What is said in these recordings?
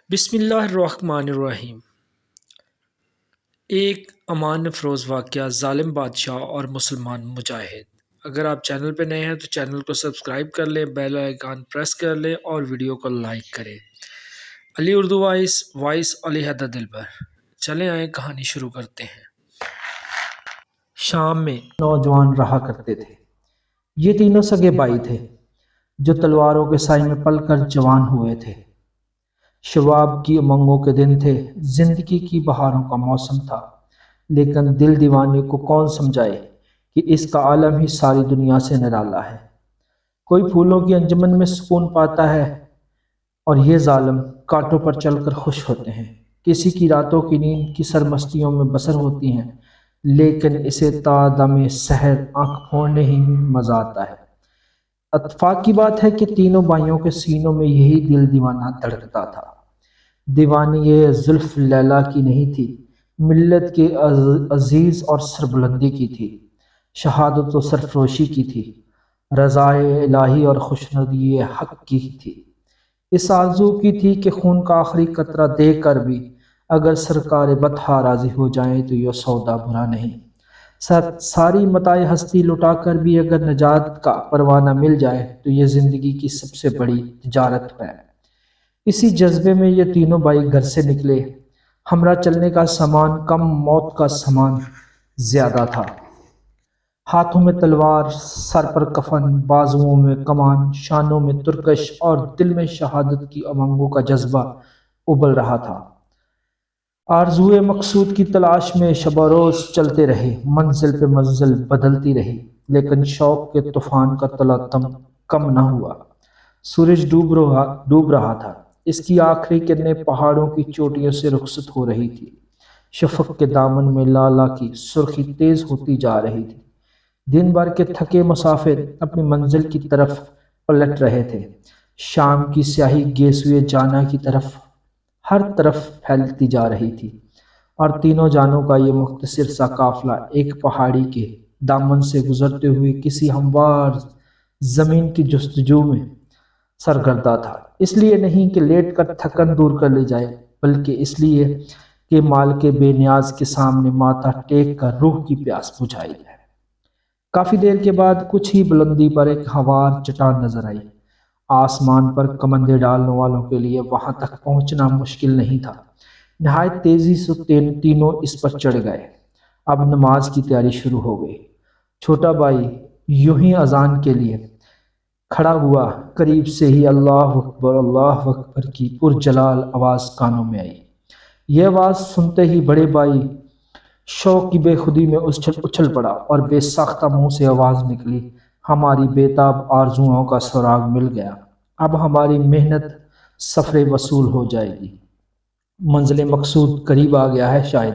بسم اللہ الرحمن الرحیم۔ ایک امان افروز واقعہ، ظالم بادشاہ اور مسلمان مجاہد۔ اگر آپ چینل پہ نئے ہیں تو چینل کو سبسکرائب کر لیں، بیل آئیکن پریس کر لیں اور ویڈیو کو لائک کریں۔ علی اردو وائس علی حیدر دلبر۔ چلیں آئیں کہانی شروع کرتے ہیں۔ شام میں نوجوان رہا کرتے تھے۔ یہ تینوں سگے بھائی تھے جو تلواروں کے سائے میں پل کر جوان ہوئے تھے۔ شباب کی امنگوں کے دن تھے، زندگی کی بہاروں کا موسم تھا، لیکن دل دیوانے کو کون سمجھائے کہ اس کا عالم ہی ساری دنیا سے نرالا ہے۔ کوئی پھولوں کی انجمن میں سکون پاتا ہے اور یہ ظالم کانٹوں پر چل کر خوش ہوتے ہیں۔ کسی کی راتوں کی نیند کی سرمستیوں میں بسر ہوتی ہیں، لیکن اسے تا دم سحر آنکھ پھوڑنے ہی میں مزہ آتا ہے۔ اتفاق کی بات ہے کہ تینوں بھائیوں کے سینوں میں یہی دل دیوانہ دھڑکتا تھا۔ دیوانی یہ زلف لیلا کی نہیں تھی، ملت کے عزیز اور سربلندی کی تھی، شہادت و سرفروشی کی تھی، رضائے الہی اور خوشنودی حق کی تھی۔ اس آرزو کی تھی کہ خون کا آخری قطرہ دے کر بھی اگر سرکار بطحا راضی ہو جائیں تو یہ سودا برا نہیں، ساری متاع ہستی لٹا کر بھی اگر نجات کا پروانہ مل جائے تو یہ زندگی کی سب سے بڑی تجارت ہے۔ اسی جذبے میں یہ تینوں بھائی گھر سے نکلے۔ ہمراہ چلنے کا سامان کم، موت کا سامان زیادہ تھا۔ ہاتھوں میں تلوار، سر پر کفن، بازوؤں میں کمان، شانوں میں ترکش اور دل میں شہادت کی امنگوں کا جذبہ ابل رہا تھا۔ آرزوئے مقصود کی تلاش میں شب و روز چلتے رہے، منزل پہ منزل بدلتی رہی، لیکن شوق کے طوفان کا تلاطم کم نہ ہوا۔ سورج ڈوب رہا تھا، اس کی آخری کرنیں پہاڑوں کی چوٹیوں سے رخصت ہو رہی تھی۔ شفق کے دامن میں لالا کی سرخی تیز ہوتی جا رہی تھی۔ دن بھر کے تھکے مسافر اپنی منزل کی طرف پلٹ رہے تھے۔ شام کی سیاہی گیسوئے جانا کی طرف ہر طرف پھیلتی جا رہی تھی، اور تینوں جانوں کا یہ مختصر سا قافلہ ایک پہاڑی کے دامن سے گزرتے ہوئے کسی ہموار زمین کی جستجو میں سرگردہ تھا۔ اس لیے نہیں کہ لیٹ کر تھکن دور کر لی جائے، بلکہ اس لیے کہ مال کے بے نیاز کے سامنے ماتھا ٹیک کر روح کی پیاس بجھائی جائے۔ کافی دیر کے بعد کچھ ہی بلندی پر ایک ہموار چٹان نظر آئی۔ آسمان پر کمندیں ڈالنے والوں کے لیے وہاں تک پہنچنا مشکل نہیں تھا۔ نہایت تیزی سے تینوں اس پر چڑھ گئے۔ اب نماز کی تیاری شروع ہو گئی۔ چھوٹا بھائی یوں ہی اذان کے لیے کھڑا ہوا، قریب سے ہی اللہ اکبر کی پرجلال آواز کانوں میں آئی۔ یہ آواز سنتے ہی بڑے بھائی شوق کی بے خودی میں اچھل پڑا اور بے ساختہ منہ سے آواز نکلی، ہماری بےتاب آرزوؤں کا سراغ مل گیا، اب ہماری محنت سفر وصول ہو جائے گی، منزل مقصود قریب آ گیا ہے شاید۔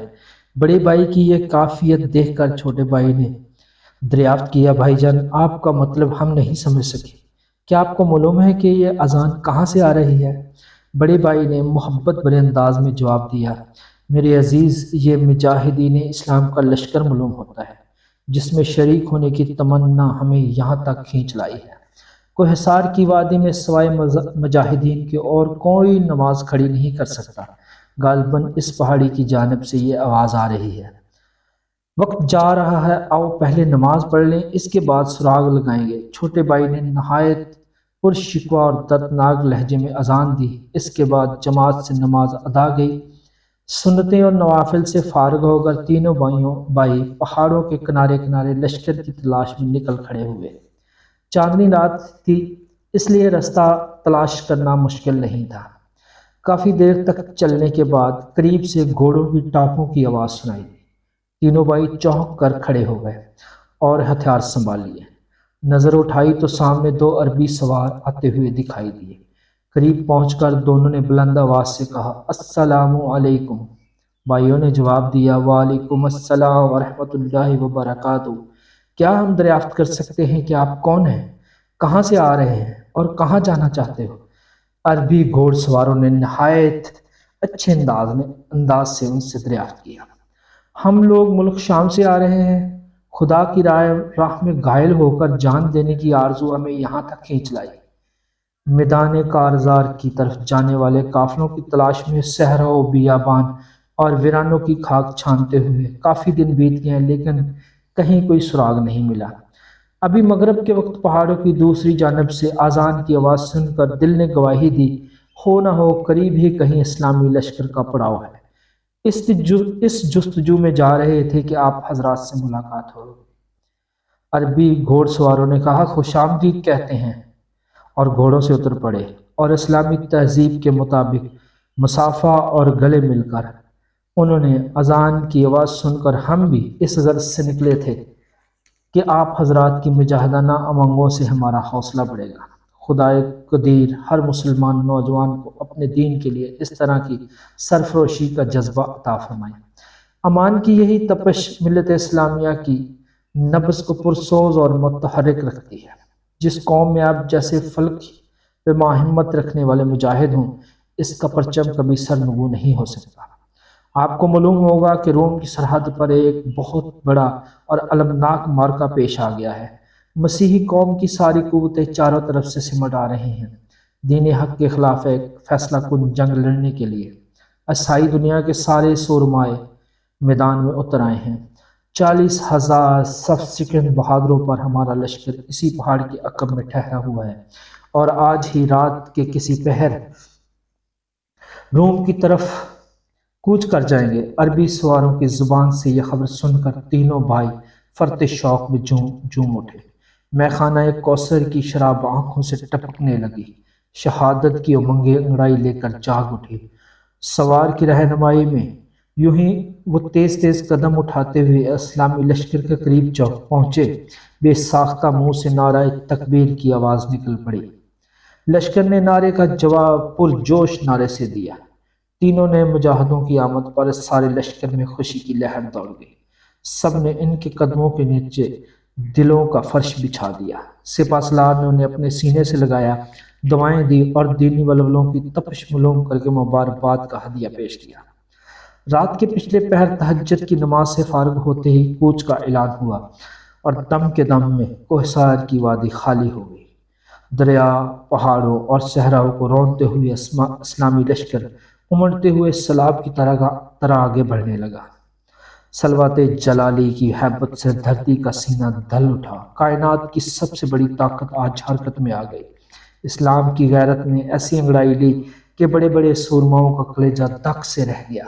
بڑے بھائی کی یہ کافیت دیکھ کر چھوٹے بھائی نے دریافت کیا، بھائی جان آپ کا مطلب ہم نہیں سمجھ سکے، کیا آپ کو معلوم ہے کہ یہ اذان کہاں سے آ رہی ہے؟ بڑے بھائی نے محبت بھرے انداز میں جواب دیا، میرے عزیز، یہ مجاہدین اسلام کا لشکر معلوم ہوتا ہے، جس میں شریک ہونے کی تمنا ہمیں یہاں تک کھینچ لائی ہے۔ کوہ حصار کی وادی میں سوائے مجاہدین کے اور کوئی نماز کھڑی نہیں کر سکتا، غالباً اس پہاڑی کی جانب سے یہ آواز آ رہی ہے۔ وقت جا رہا ہے، آؤ پہلے نماز پڑھ لیں، اس کے بعد سراغ لگائیں گے۔ چھوٹے بھائی نے نہایت پرشکوہ اور دردناک لہجے میں اذان دی۔ اس کے بعد جماعت سے نماز ادا گئی۔ سنتیں اور نوافل سے فارغ ہو کر تینوں بھائی پہاڑوں کے کنارے کنارے لشکر کی تلاش میں نکل کھڑے ہوئے۔ چاندنی رات تھی، اس لیے رستہ تلاش کرنا مشکل نہیں تھا۔ کافی دیر تک چلنے کے بعد قریب سے گھوڑوں کی ٹاپوں کی آواز سنائی دی۔ تینوں بھائی چونک کر کھڑے ہو گئے اور ہتھیار سنبھال لیے۔ نظر اٹھائی تو سامنے دو عربی سوار آتے ہوئے دکھائی دیے۔ قریب پہنچ کر دونوں نے بلند آواز سے کہا، السلام علیکم۔ بھائیوں نے جواب دیا، وعلیکم السلام ورحمۃ اللہ وبرکاتہ۔ کیا ہم دریافت کر سکتے ہیں کہ آپ کون ہیں، کہاں سے آ رہے ہیں اور کہاں جانا چاہتے ہو؟ عربی گھوڑ سواروں نے نہایت اچھے انداز سے ان سے دریافت کیا۔ ہم لوگ ملک شام سے آ رہے ہیں، خدا کی راہ میں گھائل ہو کر جان دینے کی آرزو ہمیں یہاں تک کھینچ لائی۔ میدان کارزار کی طرف جانے والے قافلوں کی تلاش میں صحراؤں، بیابان اور ویرانوں کی خاک چھانتے ہوئے کافی دن بیت گئے، لیکن کہیں کوئی سراغ نہیں ملا۔ ابھی مغرب کے وقت پہاڑوں کی دوسری جانب سے اذان کی آواز سن کر دل نے گواہی دی، ہو نہ ہو قریب ہی کہیں اسلامی لشکر کا پڑاؤ ہے۔ اس جستجو میں جا رہے تھے کہ آپ حضرات سے ملاقات ہو۔ عربی گھوڑ سواروں نے کہا، خوش آمدید کہتے ہیں، اور گھوڑوں سے اتر پڑے، اور اسلامی تہذیب کے مطابق مصافحہ اور گلے مل کر انہوں نے اذان کی آواز سن کر ہم بھی اس غرض سے نکلے تھے کہ آپ حضرات کی مجاہدانہ امنگوں سے ہمارا حوصلہ بڑھے گا۔ خدائے قدیر ہر مسلمان نوجوان کو اپنے دین کے لیے اس طرح کی سرفروشی کا جذبہ عطا فرمائے۔ امان کی یہی تپش ملت اسلامیہ کی نبض کو پرسوز اور متحرک رکھتی ہے۔ جس قوم میں آپ جیسے فلک پہ ہمت رکھنے والے مجاہد ہوں، اس کا پرچم کبھی سرنگو نہیں ہو سکتا۔ آپ کو معلوم ہوگا کہ روم کی سرحد پر ایک بہت بڑا اور المناک معرکہ پیش آ گیا ہے۔ مسیحی قوم کی ساری قوتیں چاروں طرف سے سمٹ آ رہی ہیں، دین حق کے خلاف ایک فیصلہ کن جنگ لڑنے کے لیے۔ عیسائی دنیا کے سارے سورمائے میدان میں اتر آئے ہیں۔ 40,000 صف سکند بہادروں پر ہمارا لشکر اسی پہاڑ کے عقب میں ٹھہرا ہوا ہے، اور آج ہی رات کے کسی پہر روم کی طرف کوچ کر جائیں گے۔ عربی سواروں کی زبان سے یہ خبر سن کر تینوں بھائی فرط شوق میں جھوم اٹھے۔ میخانہ کوثر کی شراب آنکھوں سے ٹپکنے لگی، شہادت کی امنگیں انگڑائی لے کر جاگ اٹھی۔ سوار کی رہنمائی میں یوں ہی وہ تیز تیز قدم اٹھاتے ہوئے اسلامی لشکر کے قریب پہنچے، بے ساختہ منہ سے نعرہ تکبیر کی آواز نکل پڑی۔ لشکر نے نعرے کا جواب پرجوش نعرے سے دیا۔ تینوں نے مجاہدوں کی آمد پر سارے لشکر میں خوشی کی لہر دوڑ گئی۔ سب نے ان کے قدموں کے نیچے دلوں کا فرش بچھا دیا۔ سپہ سالار نے انہیں اپنے سینے سے لگایا، دعائیں دی اور دینی ولولوں کی تپش ملوم کر کے مبارکباد کا ہدیہ پیش کیا۔ رات کے پچھلے پہر تہجد کی نماز سے فارغ ہوتے ہی کوچ کا اعلان ہوا، اور دم کے دم میں کوہسار کی وادی خالی ہو گئی۔ دریا، پہاڑوں اور صحراؤں کو رونتے ہوئے اسلامی لشکر امڑتے ہوئے سیلاب کی طرح آگے بڑھنے لگا۔ صلوات جلالی کی ہیبت سے دھرتی کا سینہ دھل اٹھا۔ کائنات کی سب سے بڑی طاقت آج حرکت میں آ گئی۔ اسلام کی غیرت نے ایسی انگڑائی لی کہ بڑے بڑے سورماؤں کا کلیجہ دک سے رہ گیا۔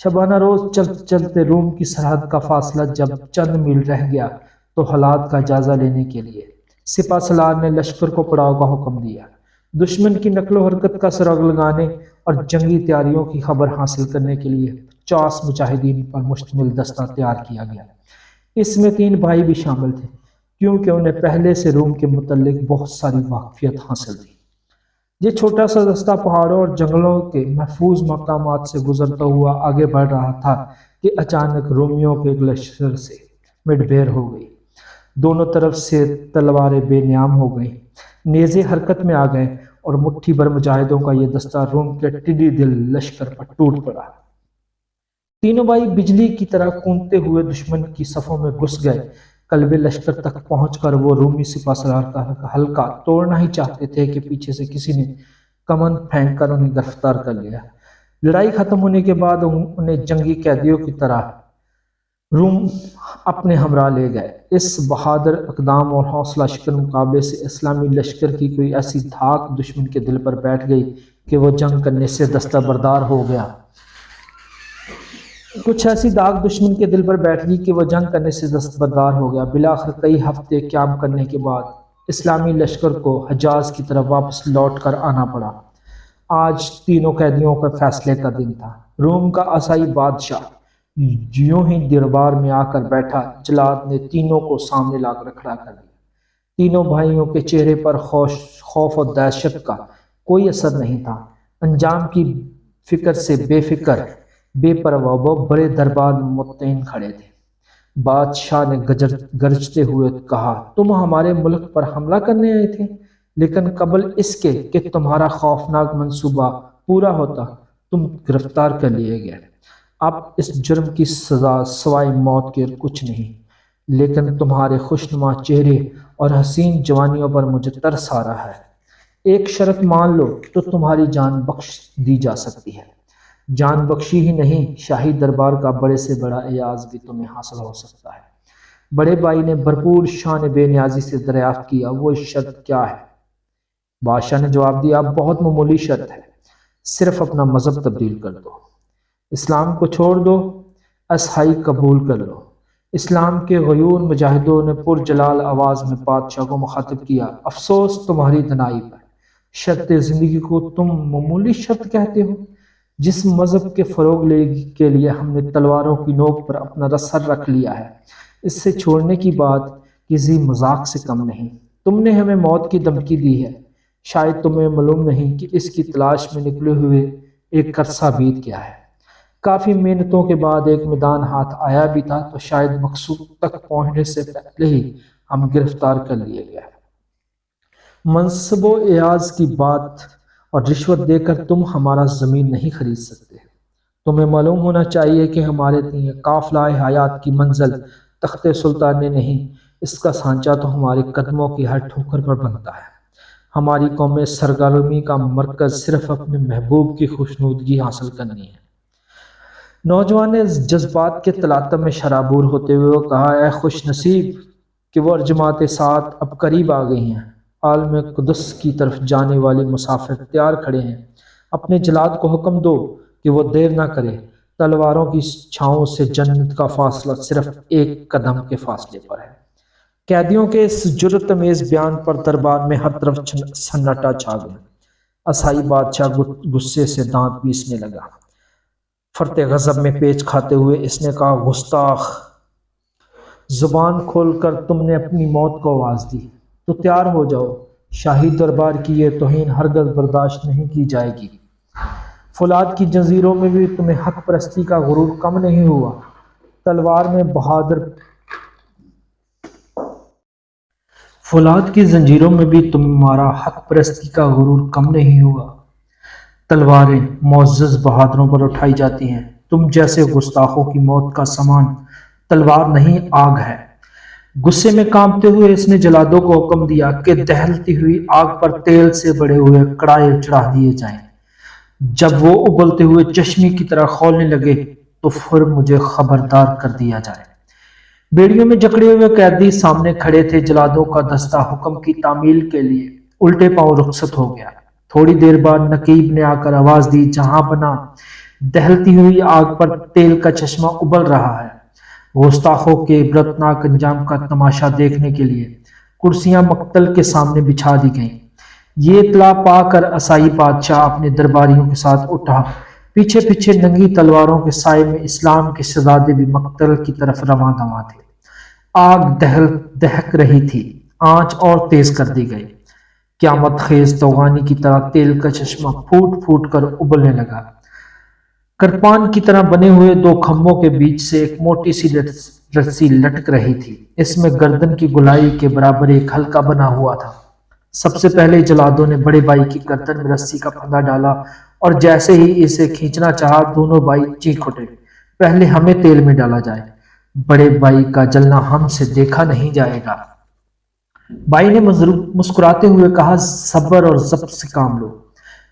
شبانہ روز چلتے چلتے روم کی سرحد کا فاصلہ جب چند میل رہ گیا تو حالات کا جائزہ لینے کے لیے سپہ سالار نے لشکر کو پڑاؤ کا حکم دیا۔ دشمن کی نقل و حرکت کا سراغ لگانے اور جنگی تیاریوں کی خبر حاصل کرنے کے لیے 50 مجاہدین پر مشتمل دستہ تیار کیا گیا۔ اس میں 3 بھائی بھی شامل تھے، کیونکہ انہیں پہلے سے روم کے متعلق بہت ساری واقفیت حاصل تھی۔ یہ چھوٹا سا دستہ پہاڑوں اور جنگلوں کے محفوظ مقامات سے گزرتا ہوا آگے بڑھ رہا تھا کہ اچانک رومیوں کے ایک لشکر سے مڈ بھیڑ ہو گئی۔ دونوں طرف سے تلواریں بے نیام ہو گئیں، نیزے حرکت میں آ گئے، اور مٹھی بھر مجاہدوں کا یہ دستہ روم کے ٹڈی دل لشکر پر ٹوٹ پڑا۔ تینوں بھائی بجلی کی طرح کونپتے ہوئے دشمن کی صفوں میں گھس گئے۔ قلب لشکر تک پہنچ کر وہ رومی سپہ سالار کا حلقہ توڑنا ہی چاہتے تھے کہ پیچھے سے کسی نے کمند پھینک کر انہیں گرفتار کر لیا۔ لڑائی ختم ہونے کے بعد انہیں جنگی قیدیوں کی طرح روم اپنے ہمراہ لے گئے۔ اس بہادر اقدام اور حوصلہ شکن مقابلے سے اسلامی لشکر کی کوئی ایسی دھاک دشمن کے دل پر بیٹھ گئی کہ وہ جنگ کرنے سے دستبردار ہو گیا۔ بالآخر کئی ہفتے قیام کرنے کے بعد اسلامی لشکر کو حجاز کی طرف واپس لوٹ کر آنا پڑا۔ آج تینوں قیدیوں کے فیصلے کا دن تھا۔ روم کا عیسائی بادشاہ یوں ہی دربار میں آ کر بیٹھا، جلاد نے تینوں کو سامنے لا کر کھڑا کر دیا۔ تینوں بھائیوں کے چہرے پر خوف اور دہشت کا کوئی اثر نہیں تھا۔ انجام کی فکر سے بے فکر، بے پرواہ وہ بڑے دربار میں مطمئن کھڑے تھے۔ بادشاہ نے گرجتے ہوئے کہا، تم ہمارے ملک پر حملہ کرنے آئے تھے، لیکن قبل اس کے کہ تمہارا خوفناک منصوبہ پورا ہوتا تم گرفتار کر لیے گئے۔ اب اس جرم کی سزا سوائے موت کے کچھ نہیں، لیکن تمہارے خوشنما چہرے اور حسین جوانیوں پر مجھے ترس آ رہا ہے۔ ایک شرط مان لو تو تمہاری جان بخش دی جا سکتی ہے۔ جان بخشی ہی نہیں، شاہی دربار کا بڑے سے بڑا اعزاز بھی تمہیں حاصل ہو سکتا ہے۔ بڑے بھائی نے بھرپور شان بے نیازی سے دریافت کیا، وہ شرط کیا ہے؟ بادشاہ نے جواب دیا، بہت معمولی شرط ہے، صرف اپنا مذہب تبدیل کر دو، اسلام کو چھوڑ دو، عیسائی قبول کر لو۔ اسلام کے غیور مجاہدوں نے پرجلال آواز میں بادشاہ کو مخاطب کیا، افسوس تمہاری دنائی پر، شرط زندگی کو تم معمولی شرط کہتے ہو؟ جس مذہب کے فروغ کے لیے ہم نے تلواروں کی نوک پر اپنا سر رکھ لیا ہے، اس سے چھوڑنے کی بات کسی مذاق سے کم نہیں۔ تم نے ہمیں موت کی دھمکی دی ہے، شاید تمہیں معلوم نہیں کہ اس کی تلاش میں نکلے ہوئے ایک عرصہ بیت گیا ہے۔ کافی محنتوں کے بعد ایک میدان ہاتھ آیا بھی تھا تو شاید مقصود تک پہنچنے سے پہلے ہی ہم گرفتار کر لیے گئے۔ منصب و اعزاز کی بات اور رشوت دے کر تم ہمارا زمین نہیں خرید سکتے۔ تمہیں معلوم ہونا چاہیے کہ ہمارے لیے قافلہ حیات کی منزل تخت سلطانی نہیں، اس کا سانچہ تو ہمارے قدموں کی ہر ٹھوکر پر بنتا ہے۔ ہماری قوم سرگرمی کا مرکز صرف اپنے محبوب کی خوشنودگی حاصل کرنی ہے۔ نوجوان نے جذبات کے تلاطم میں شرابور ہوتے ہوئے کہا، اے خوش نصیب کہ وہ جماعت ساتھ اب قریب آ گئی ہیں، عالم قدس کی طرف جانے والے مسافر تیار کھڑے ہیں، اپنے جلاد کو حکم دو کہ وہ دیر نہ کرے، تلواروں کی چھاؤں سے جنت کا فاصلہ صرف ایک قدم کے فاصلے پر ہے۔ قیدیوں کے اس جرأت آمیز بیان پر دربار میں ہر طرف سناٹا چھا گیا۔ عیسائی بادشاہ غصے سے دانت پیسنے لگا۔ فرط غضب میں پیچ کھاتے ہوئے اس نے کہا، گستاخ، زبان کھول کر تم نے اپنی موت کو آواز دی تو تیار ہو جاؤ، شاہی دربار کی یہ توہین ہرگز برداشت نہیں کی جائے گی۔ فولاد کی جنزیروں میں بھی تمہیں حق پرستی کا غرور کم نہیں ہوا، تلوار میں بہادر فولاد کی زنجیروں میں بھی تمہارا حق پرستی کا غرور کم نہیں ہوا، تلواریں معزز بہادروں پر اٹھائی جاتی ہیں، تم جیسے گستاخوں کی موت کا سامان تلوار نہیں آگ ہے۔ غصے میں کانپتے ہوئے اس نے جلادوں کو حکم دیا کہ دہلتی ہوئی آگ پر تیل سے بڑے ہوئے کڑائے چڑھا دیے جائیں، جب وہ ابلتے ہوئے چشمے کی طرح کھولنے لگے تو پھر مجھے خبردار کر دیا جائے۔ بیڑیوں میں جکڑے ہوئے قیدی سامنے کھڑے تھے، جلادوں کا دستہ حکم کی تعمیل کے لیے الٹے پاؤں رخصت ہو گیا۔ تھوڑی دیر بعد نقیب نے آ کر آواز دی، جہاں بنا دہلتی ہوئی آگ پر تیل کا چشمہ ابل رہا ہے۔ گستاخوں کے عبرتناک انجام کا تماشا دیکھنے کے لیے کرسیاں مقتل کے سامنے بچھا دی گئیں۔ یہ اطلاع پا کر عیسائی بادشاہ اپنے درباریوں کے ساتھ اٹھا، پیچھے پیچھے ننگی تلواروں کے سائے میں اسلام کے شہزادے بھی مقتل کی طرف رواں دواں تھے۔ آگ دہک رہی تھی، آنچ اور تیز کر دی گئی۔ قیامت خیز توغانی کی طرح تیل کا چشمہ پھوٹ پھوٹ کر ابلنے لگا۔ کرپان کی طرح بنے ہوئے دو کھمبوں کے بیچ سے ایک موٹی سی رسی لٹک رہی تھی، اس میں گردن کی گولائی کے برابر ایک حلقہ بنا ہوا تھا۔ سب سے پہلے جلادوں نے بڑے بھائی کی گردن میں رسی کا پھندا ڈالا اور جیسے ہی اسے کھینچنا چاہا، دونوں بھائی چیخ اٹھے، پہلے ہمیں تیل میں ڈالا جائے، بڑے بھائی کا جلنا ہم سے دیکھا نہیں جائے گا۔ بھائی نے مسکراتے ہوئے کہا، صبر اور ضبط سے کام لو۔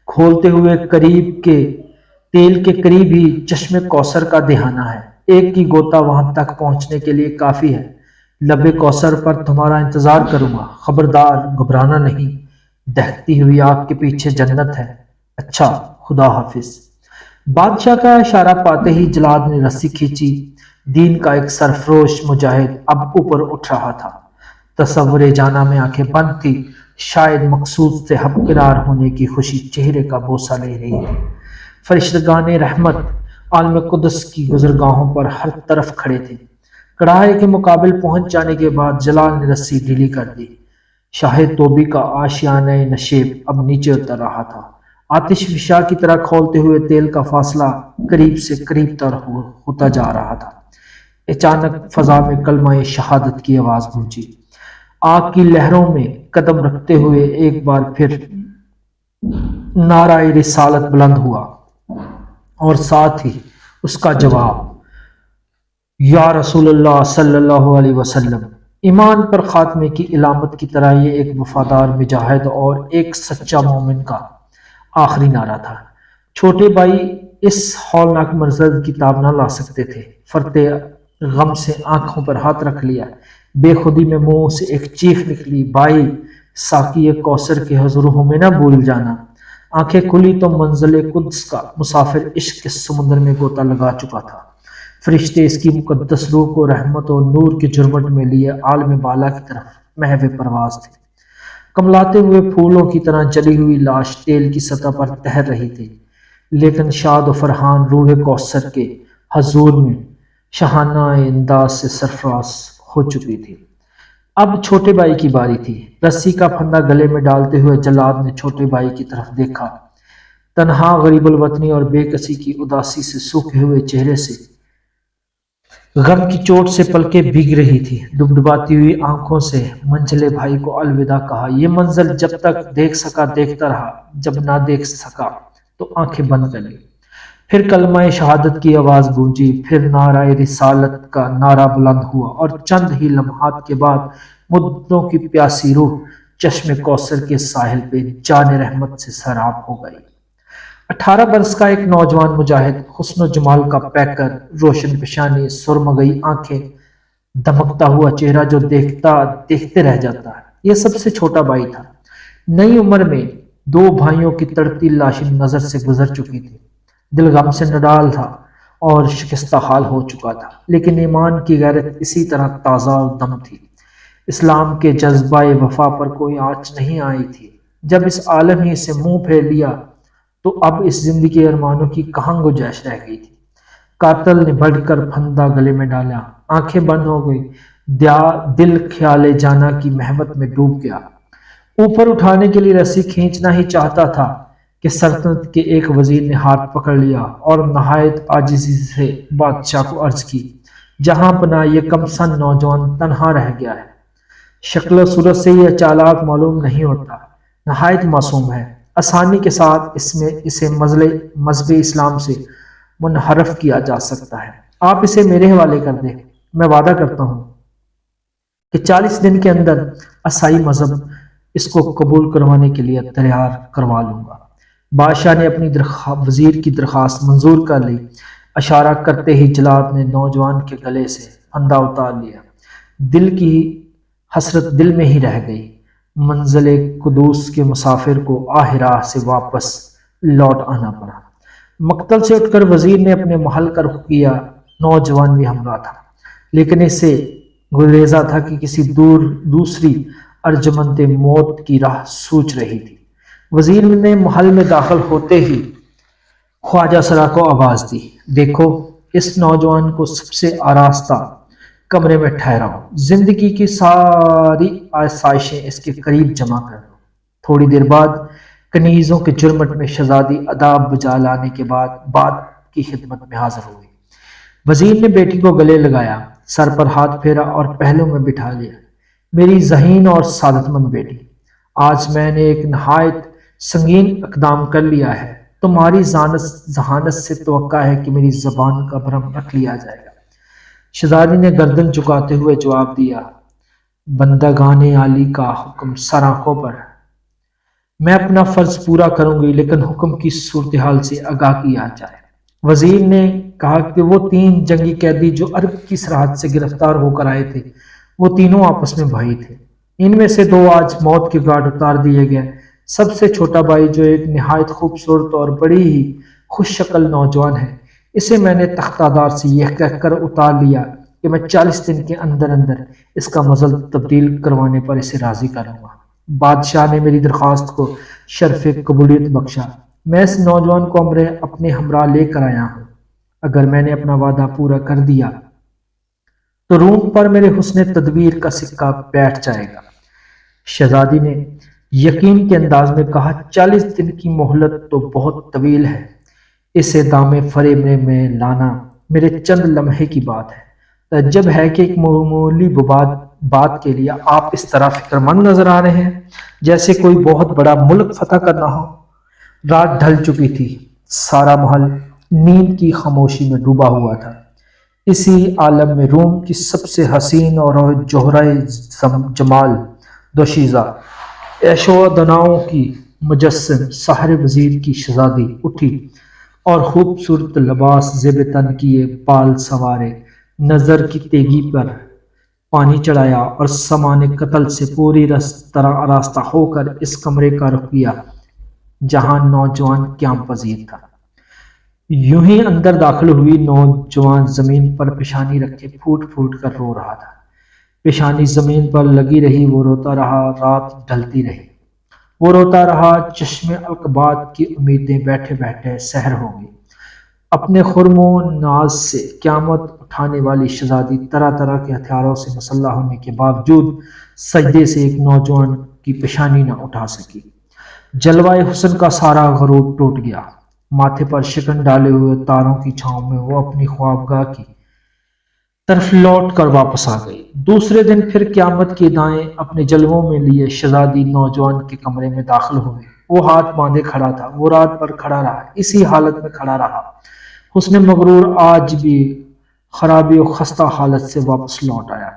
کھولتے ہوئے تیل کے قریب ہی چشمے کوثر کا دہانہ ہے، ایک کی گوتا وہاں تک پہنچنے کے لیے کافی ہے۔ لبے کوثر پر تمہارا انتظار کروں گا، خبردار گھبرانا نہیں، دہتی ہوئی آگ کے پیچھے جنت ہے۔ اچھا، خدا حافظ۔ بادشاہ کا اشارہ پاتے ہی جلاد نے رسی کھینچی۔ دین کا ایک سرفروش مجاہد اب اوپر اٹھ رہا تھا، تصور جانا میں آنکھیں بند تھی، شاید مقصود سے ہمکنار ہونے کی خوشی چہرے کا بوسہ لے رہی تھی۔ فرشتگان رحمت عالم قدس کی گزرگاہوں پر ہر طرف کھڑے تھے۔ کڑاہے کے مقابل پہنچ جانے کے بعد جلال نے رسی ڈھیلی کر دی۔ شاہ توبی کا آشیانہ نشیب اب نیچے اتر رہا تھا، آتش فشاں کی طرح کھولتے ہوئے تیل کا فاصلہ قریب سے قریب تر ہوتا جا رہا تھا۔ اچانک فضا میں کلمہ شہادت کی آواز گونجی، آگ کی لہروں میں قدم رکھتے ہوئے ایک بار پھر نعرہ رسالت بلند ہوا اور ساتھ ہی اس کا جواب، یا رسول اللہ صلی اللہ علیہ وسلم۔ ایمان پر خاتمے کی علامت کی طرح یہ ایک وفادار مجاہد اور ایک سچا مومن کا آخری نعرہ تھا۔ چھوٹے بھائی اس ہولناک منظر کی تاب نہ لا سکتے تھے۔ فرتے غم سے آنکھوں پر ہاتھ رکھ لیا، بے خودی میں منہ سے ایک چیخ نکلی، بھائی ساقی کوثر کے حضور ہمیں نہ بھول جانا۔ آنکھیں کھلی تو منزل قدس کا مسافر عشق کے سمندر میں غوطہ لگا چکا تھا۔ فرشتے اس کی مقدس روح کو رحمت اور نور کے جھرمٹ میں لیے عالم بالا کی طرف محو پرواز تھے۔ کملاتے ہوئے پھولوں کی طرح جلی ہوئی لاش تیل کی سطح پر تہر رہی تھی، لیکن شاد و فرحان روح کوثر کے حضور میں شاہانہ انداز سے سرفراز ہو چکی تھی۔ اب چھوٹے بھائی کی باری تھی۔ رسی کا پھندا گلے میں ڈالتے ہوئے جلاد نے چھوٹے بھائی کی طرف دیکھا۔ تنہا غریب الوطنی اور بے کسی کی اداسی سے سوکھے ہوئے چہرے سے غم کی چوٹ سے پلکیں بھیگ رہی تھی۔ ڈبڈباتی ہوئی آنکھوں سے منجلے بھائی کو الوداع کہا۔ یہ منظر جب تک دیکھ سکا دیکھتا رہا، جب نہ دیکھ سکا تو آنکھیں بند کر لی۔ پھر کلمہ شہادت کی آواز گونجی، پھر نعرہ رسالت کا نعرہ بلند ہوا، اور چند ہی لمحات کے بعد مدتوں کی پیاسی روح چشم کوثر کے ساحل پہ جان رحمت سے سیراب ہو گئی۔ 18 برس کا ایک نوجوان مجاہد، حسن و جمال کا پیکر، روشن پیشانی، سرمگئی آنکھیں، دمکتا ہوا چہرہ جو دیکھتے رہ جاتا ہے، یہ سب سے چھوٹا بھائی تھا۔ نئی عمر میں 2 بھائیوں کی تڑپتی لاشیں نظر سے گزر چکی تھی۔ دل غم سے نڈال تھا اور شکستہ حال ہو چکا تھا، لیکن ایمان کی غیرت اسی طرح تازہ و دم تھی۔ اسلام کے جذبہ وفا پر کوئی آنچ نہیں آئی تھی۔ جب اس عالم ہی سے منہ پھیر لیا تو اب اس زندگی ارمانوں کی کہاں گنجائش رہ گئی تھی۔ قاتل نے بڑھ کر پھندا گلے میں ڈالا، آنکھیں بند ہو گئی، دل خیال جانا کی محبت میں ڈوب گیا۔ اوپر اٹھانے کے لیے رسی کھینچنا ہی چاہتا تھا کہ سلطنت کے ایک وزیر نے ہاتھ پکڑ لیا اور نہایت عاجزی سے بادشاہ کو عرض کی، جہاں پناہ یہ کم سن نوجوان تنہا رہ گیا ہے۔ شکل و صورت سے یہ چالاک معلوم نہیں ہوتا، نہایت معصوم ہے، آسانی کے ساتھ اسے مذہب اسلام سے منحرف کیا جا سکتا ہے۔ آپ اسے میرے حوالے کر دیں، میں وعدہ کرتا ہوں کہ 40 دن کے اندر عیسائی مذہب اس کو قبول کروانے کے لیے تیار کروا لوں گا۔ بادشاہ نے اپنی وزیر کی درخواست منظور کر لی۔ اشارہ کرتے ہی جلاد نے نوجوان کے گلے سے پھندا اتار لیا۔ دل کی حسرت دل میں ہی رہ گئی۔ منزل قدوس کے مسافر کو آہ راہ سے واپس لوٹ آنا پڑا۔ مقتل سے اٹھ کر وزیر نے اپنے محل کا رخ کیا۔ نوجوان بھی ہمراہ تھا، لیکن اسے گریزہ تھا کہ کسی دوسری ارجمند موت کی راہ سوچ رہی تھی۔ وزیر نے محل میں داخل ہوتے ہی خواجہ سرا کو آواز دی، دیکھو اس نوجوان کو سب سے آراستہ کمرے میں ٹھہراؤ، زندگی کی ساری آسائشیں اس کے قریب جمع کر دو۔ تھوڑی دیر بعد کنیزوں کے جرمٹ میں شہزادی آداب بجا لانے کے بعد کی خدمت میں حاضر ہوئی۔ وزیر نے بیٹی کو گلے لگایا، سر پر ہاتھ پھیرا اور پہلو میں بٹھا لیا۔ میری ذہین اور سعادت مند بیٹی، آج میں نے ایک نہایت سنگین اقدام کر لیا ہے۔ تمہاری ذہانت سے توقع ہے کہ میری زبان کا بھرم رکھ لیا جائے گا۔ شہزادی نے گردن جھکاتے ہوئے جواب دیا، بندگان عالی کا حکم سر آنکھوں پر، میں اپنا فرض پورا کروں گی، لیکن حکم کی صورتحال سے آگاہ کیا جائے۔ وزیر نے کہا کہ وہ 3 جنگی قیدی جو عرب کی سرحد سے گرفتار ہو کر آئے تھے، وہ تینوں آپس میں بھائی تھے۔ ان میں سے 2 آج موت کے گھاٹ اتار دیے گئے۔ سب سے چھوٹا بھائی جو ایک نہایت خوبصورت اور بڑی ہی خوش شکل نوجوان ہے، اسے میں نے تختہ دار سے یہ کہہ کر اتار لیا کہ میں 40 دن کے اندر اندر اس کا مزل تبدیل کروانے پر اسے راضی کروں گا۔ بادشاہ نے میری درخواست کو شرف قبولیت بخشا۔ میں اس نوجوان کو اپنے ہمراہ لے کر آیا ہوں۔ اگر میں نے اپنا وعدہ پورا کر دیا تو روم پر میرے حسن تدبیر کا سکہ بیٹھ جائے گا۔ شہزادی نے یقین کے انداز میں کہا، 40 دن کی مہلت تو بہت طویل ہے، اسے دام فریب میں لانا میرے چند لمحے کی بات ہے۔ تعجب ہے کہ ایک معمولی بات کے لیے آپ اس طرح فکر مند نظر آ رہے ہیں، جیسے کوئی بہت بڑا ملک فتح کرنا ہو۔ رات ڈھل چکی تھی، سارا محل نیند کی خاموشی میں ڈوبا ہوا تھا۔ اسی عالم میں روم کی سب سے حسین اور جوہرہ جمال دوشیزہ عیش و دناؤں کی مجسم سحر وزیر کی شہزادی اٹھی اور خوبصورت لباس زیب تن کیے، بال سوارے، نظر کی تیگی پر پانی چڑھایا اور سامان قتل سے پوری طرح آراستہ ہو کر اس کمرے کا رخ کیا جہاں نوجوان قیام پذیر تھا۔ یوں ہی اندر داخل ہوئی نوجوان زمین پر پیشانی رکھے پھوٹ پھوٹ کر رو رہا تھا۔ پیشانی زمین پر لگی رہی، وہ روتا رہا، رات ڈھلتی رہی، وہ روتا رہا، چشم القبات کی امیدیں بیٹھے بیٹھے سحر ہو گئی۔ اپنے خرم و ناز سے قیامت اٹھانے والی شہزادی طرح طرح کے ہتھیاروں سے مسلح ہونے کے باوجود سجدے سے ایک نوجوان کی پیشانی نہ اٹھا سکی۔ جلوائے حسن کا سارا غرور ٹوٹ گیا۔ ماتھے پر شکن ڈالے ہوئے تاروں کی چھاؤں میں وہ اپنی خوابگاہ کی طرف لوٹ کر واپس آ گئی۔ دوسرے دن پھر قیامت کی ادائیں اپنے جلووں میں لیے شہزادی نوجوان کے کمرے میں داخل ہوئے۔ وہ ہاتھ باندھے کھڑا تھا، وہ رات بھر کھڑا رہا، اسی حالت میں کھڑا رہا۔ حسن مغرور آج بھی خرابی و خستہ حالت سے واپس لوٹ آیا۔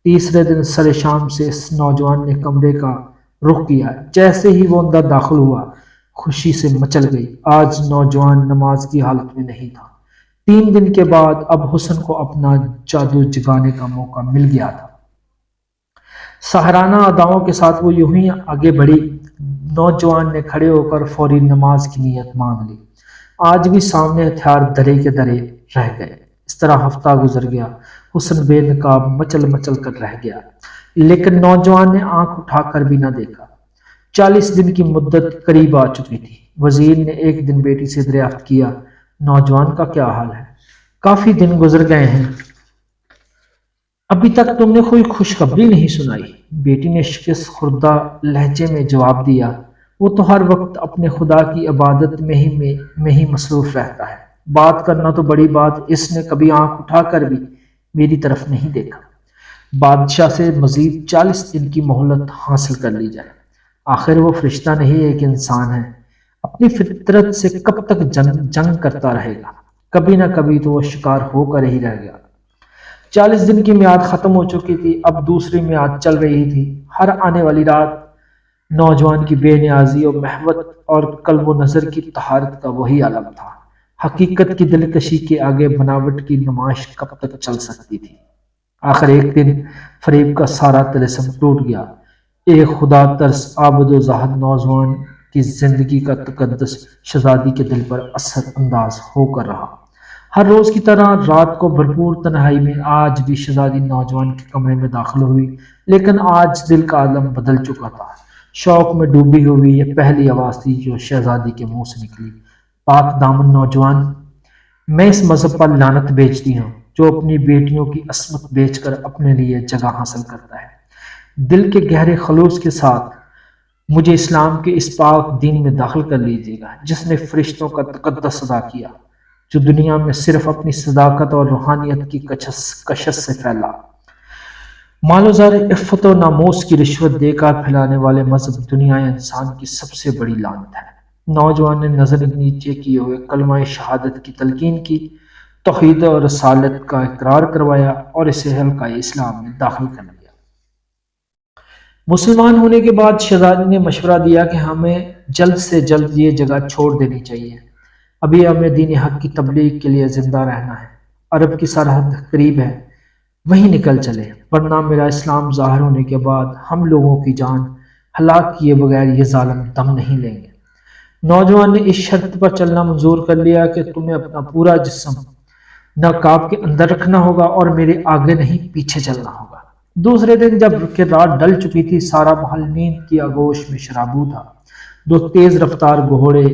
تیسرے دن سر شام سے اس نوجوان نے کمرے کا رخ کیا۔ جیسے ہی وہ اندر داخل ہوا، خوشی سے مچل گئی۔ آج نوجوان نماز کی حالت میں نہیں تھا۔ 3 دن کے بعد اب حسن کو اپنا جادو جگانے کا موقع مل گیا تھا۔ سحرانہ اداؤں کے ساتھ وہ یوں ہی آگے بڑھی۔ نوجوان نے کھڑے ہو کر فوری نماز کی نیت مان لی۔ آج بھی سامنے ہتھیار دھرے کے دھرے رہ گئے۔ اس طرح ہفتہ گزر گیا۔ حسن بے نقاب مچل مچل کر رہ گیا، لیکن نوجوان نے آنکھ اٹھا کر بھی نہ دیکھا۔ 40 دن کی مدت قریب آ چکی تھی۔ وزیر نے ایک دن بیٹی سے دریافت کیا، نوجوان کا کیا حال ہے؟ کافی دن گزر گئے ہیں، ابھی تک تم نے کوئی خوشخبری نہیں سنائی۔ بیٹی نے شکست خوردہ لہجے میں جواب دیا، وہ تو ہر وقت اپنے خدا کی عبادت میں ہی مصروف رہتا ہے۔ بات کرنا تو بڑی بات، اس نے کبھی آنکھ اٹھا کر بھی میری طرف نہیں دیکھا۔ بادشاہ سے مزید 40 دن کی مہلت حاصل کر لی جائے۔ آخر وہ فرشتہ نہیں، ایک انسان ہے، اپنی فطرت سے کب تک جنگ کرتا رہے گا؟ کبھی نہ کبھی تو وہ شکار ہو کر ہی رہ گیا۔ 40 دن کی میعاد ختم ہو چکی تھی، اب دوسری میعاد چل رہی تھی۔ ہر آنے والی رات نوجوان کی بے نیازی و محبت اور قلب و نظر کی طہارت کا وہی عالم تھا۔ حقیقت کی دلکشی کے آگے بناوٹ کی نمائش کب تک چل سکتی تھی؟ آخر ایک دن فریب کا سارا طلسم ٹوٹ گیا۔ ایک خدا ترس عابد و زاہد نوجوان کی زندگی کا تقدس شہزادی کے دل پر اثر انداز ہو کر رہا۔ ہر روز کی طرح رات کو بھرپور تنہائی میں آج بھی شہزادی نوجوان کے کمرے میں داخل ہوئی، لیکن آج دل کا عالم بدل چکا تھا۔ شوق میں ڈوبی ہوئی یہ پہلی آواز تھی جو شہزادی کے منہ سے نکلی، پاک دامن نوجوان، میں اس مذہب پر لعنت بھیجتی ہوں جو اپنی بیٹیوں کی عصمت بیچ کر اپنے لیے جگہ حاصل کرتا ہے۔ دل کے گہرے خلوص کے ساتھ مجھے اسلام کے اس پاک دین میں داخل کر لیجیے گا جس نے فرشتوں کا تقدس ادا کیا، جو دنیا میں صرف اپنی صداقت اور روحانیت کی کشش سے پھیلا۔ مال و زر، عفت و ناموس کی رشوت دے کر پھیلانے والے مذہب دنیا انسان کی سب سے بڑی لعنت ہے۔ نوجوان نے نظر نیچے کیے ہوئے کلمہ شہادت کی تلقین کی، توحید اور رسالت کا اقرار کروایا اور اسے حلقہ اسلام میں داخل کر لیا۔ مسلمان ہونے کے بعد شہزادی نے مشورہ دیا کہ ہمیں جلد سے جلد یہ جگہ چھوڑ دینی چاہیے، ابھی ہمیں دین حق کی تبلیغ کے لیے زندہ رہنا ہے۔ عرب کی سرحد قریب ہے، وہیں نکل چلے، ورنہ میرا اسلام ظاہر ہونے کے بعد ہم لوگوں کی جان ہلاک کیے بغیر یہ ظالم دم نہیں لیں گے۔ نوجوان نے اس شرط پر چلنا منظور کر لیا کہ تمہیں اپنا پورا جسم نقاب کے اندر رکھنا ہوگا اور میرے آگے نہیں پیچھے چلنا ہوگا۔ دوسرے دن جب کہ رات ڈل چکی تھی، سارا محل نیند کی آغوش میں شرابو تھا۔ 2 تیز رفتار گھوڑے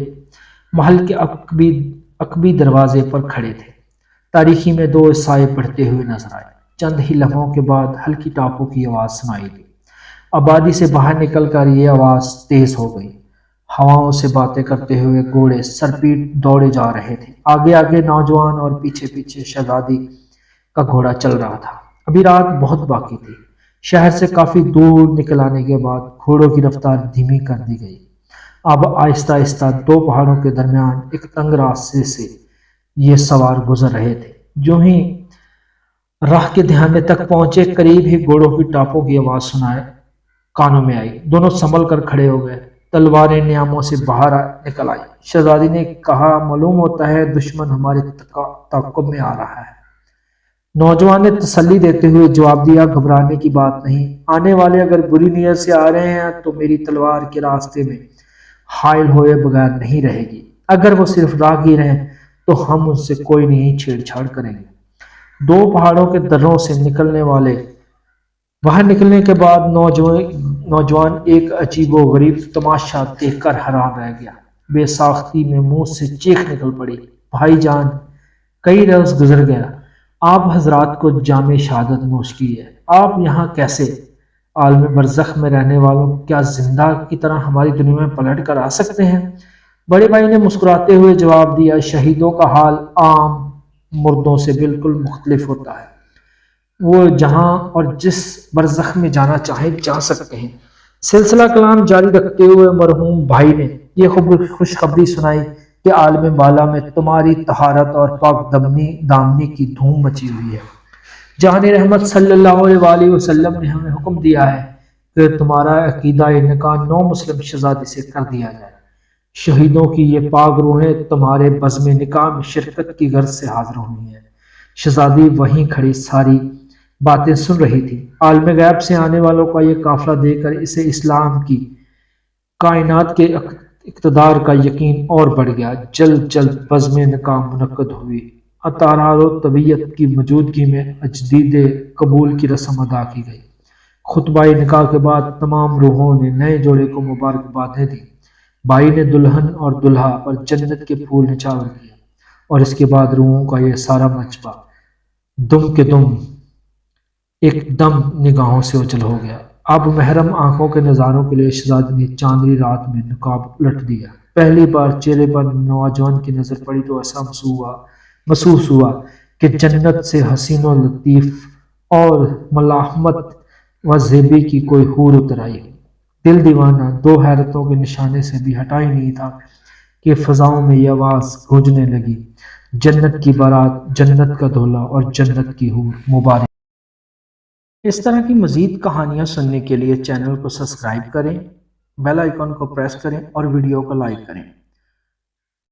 محل کے عقبی دروازے پر کھڑے تھے۔ تاریکی میں 2 سائے بڑھتے ہوئے نظر آئے۔ چند ہی لمحوں کے بعد ہلکی ٹاپوں کی آواز سنائی دی۔ آبادی سے باہر نکل کر یہ آواز تیز ہو گئی۔ ہواؤں سے باتیں کرتے ہوئے گھوڑے سرپیٹ دوڑے جا رہے تھے، آگے آگے نوجوان اور پیچھے پیچھے شہزادی کا گھوڑا چل رہا تھا۔ ابھی رات بہت باقی تھی۔ شہر سے کافی دور نکل آنے کے بعد گھوڑوں کی رفتار دھیمی کر دی گئی۔ اب آہستہ آہستہ 2 پہاڑوں کے درمیان ایک تنگ راستے سے یہ سوار گزر رہے تھے۔ جو ہی راہ کے دھیانے تک پہنچے، قریب ہی گھوڑوں کی ٹاپوں کی آواز سنائے کانوں میں آئی۔ دونوں سنبھل کر کھڑے ہو گئے، تلواریں نیاموں سے باہر نکل آئی۔ شہزادی نے کہا، معلوم ہوتا ہے دشمن ہمارے تعاقب میں آ رہا ہے۔ نوجوان نے تسلی دیتے ہوئے جواب دیا، گھبرانے کی بات نہیں، آنے والے اگر بری نیت سے آ رہے ہیں تو میری تلوار کے راستے میں حائل ہوئے بغیر نہیں رہے گی۔ اگر وہ صرف راہگیر ہیں تو ہم ان سے کوئی نہیں چھیڑ چھاڑ کریں گے۔ دو پہاڑوں کے دروں سے نکلنے والے باہر نکلنے کے بعد نوجوان ایک عجیب و غریب تماشا دیکھ کر حیران رہ گیا۔ بے ساختی میں منہ سے چیخ نکل پڑی، بھائی جان، کئی روز گزر گیا، آپ حضرات کو جام شہادت نوش کی ہے، آپ یہاں کیسے؟ عالم برزخ میں رہنے والوں کیا زندہ کی طرح ہماری دنیا میں پلٹ کر آ سکتے ہیں؟ بڑے بھائی نے مسکراتے ہوئے جواب دیا، شہیدوں کا حال عام مردوں سے بالکل مختلف ہوتا ہے، وہ جہاں اور جس برزخ میں جانا چاہیں جا سکتے ہیں۔ سلسلہ کلام جاری رکھتے ہوئے مرحوم بھائی نے یہ خوشخبری سنائی کہ عالم بالا میں تمہاری طہارت اور پاک دامنی کی دھوم مچی ہوئی ہے۔ جان رحمت صلی اللہ علیہ وآلہ وسلم نے ہمیں حکم دیا ہے کہ تمہارا عقیدہ نکاح نو مسلم شہزادی سے کر دیا جائے۔ شہیدوں کی یہ پاک روحیں تمہارے بزم نکاح میں شرکت کی غرض سے حاضر ہوئی ہیں۔ شہزادی وہیں کھڑی ساری باتیں سن رہی تھی۔ عالم غیب سے آنے والوں کا یہ قافلہ دیکھ کر اسے اسلام کی کائنات کے اقتدار کا یقین اور بڑھ گیا۔ جلد جلد بزم نکاح منعقد ہوئی۔ اطہار و طبیعت کی موجودگی میں تجدید قبول کی رسم ادا کی گئی۔ خطبہ نکاح کے بعد تمام روحوں نے نئے جوڑے کو مبارکبادیں دیں۔ بھائی نے دلہن اور دلہا پر جنت کے پھول نچھاور کیے، اور اس کے بعد روحوں کا یہ سارا مجمع دم کے دم ایک دم نگاہوں سے اوجھل ہو گیا۔ اب محرم آنکھوں کے نظاروں کے لیے شہزادی نے چاندنی رات میں نقاب الٹ دیا۔ پہلی بار چہرے پر نوجوان کی نظر پڑی تو ایسا محسوس ہوا کہ جنت سے حسین و لطیف اور ملاحمت و زیبی کی کوئی حور اتر آئی ہو۔ دل دیوانہ دو حیرتوں کے نشانے سے بھی ہٹا ہی نہیں تھا کہ فضاؤں میں یہ آواز گونجنے لگی، جنت کی بارات، جنت کا دولہا اور جنت کی حور مبارک۔ اس طرح کی مزید کہانیاں سننے کے لیے چینل کو سبسکرائب کریں، بیل آئیکن کو پریس کریں اور ویڈیو کو لائک کریں،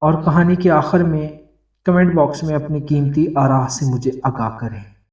اور کہانی کے آخر میں کمنٹ باکس میں اپنی قیمتی آراء سے مجھے آگاہ کریں۔